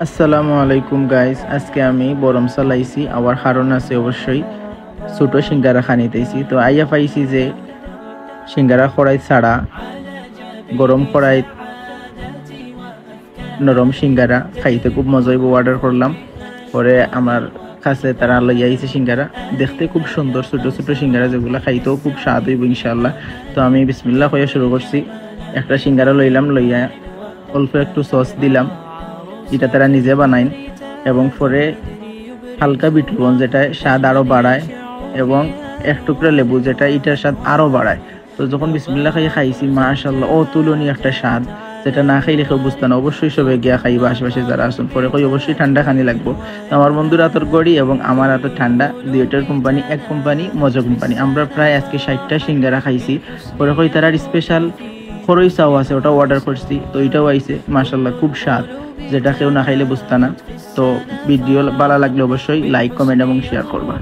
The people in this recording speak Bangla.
আসসালামু আলাইকুম গাইস, আজকে আমি বরম চালাইছি। আবার কারণ আছে অবশ্যই, ছোট সিঙ্গারা খানিতেছি। তো আইয়া পাইছি যে সিঙ্গারা কড়াই ছাড়া গরম কড়াই নরম সিঙ্গারা খাইতে খুব মজা হইব। অর্ডার করলাম, পরে আমার কাছে তারা লইয়া আইছে সিঙ্গারা। দেখতে খুব সুন্দর, ছোট ছোট সিঙ্গারা, যেগুলো খাইতেও খুব স্বাদ হইব ইনশাআল্লাহ। তো আমি বিসমিল্লাহ হইয়া শুরু করছি। একটা সিঙ্গারা লইলাম, লইয়া অল্প একটু সস দিলাম, এটা তারা নিজে বানাইন, এবং পরে হালকা বিট লবণ যেটা স্বাদ আরও বাড়ায়, এবং এক টুকরা লেবু যেটা এটার স্বাদ আরও বাড়ায়। তো যখন বিসমিল্লাহ খাইয়ে খাইছি, মাশাআল্লাহ অতুলনীয় একটা স্বাদ, যেটা না খাইলে কেউ বুঝতে না। অবশ্যই সবাই গিয়া খাইবা, আশেপাশে যারা আসুন। পরে কই অবশ্যই ঠান্ডা খানি লাগবো। তো আমার বন্ধুর হাতের গড়ি এবং আমার হাতের ঠান্ডা, দুইটার কোম্পানি এক কোম্পানি, মজা কোম্পানি। আমরা প্রায় আজকে 60টা সিঙ্গারা খাইছি। পরে কই তার স্পেশাল খরই চাও আছে, ওটা অর্ডার করছি। তো এটাও আইছে, মাশাআল্লাহ খুব স্বাদ, যেটা কেউ না খাইলে বুঝতে না। তো ভিডিও ভালো লাগলে অবশ্যই লাইক, কমেন্ট এবং শেয়ার করবা।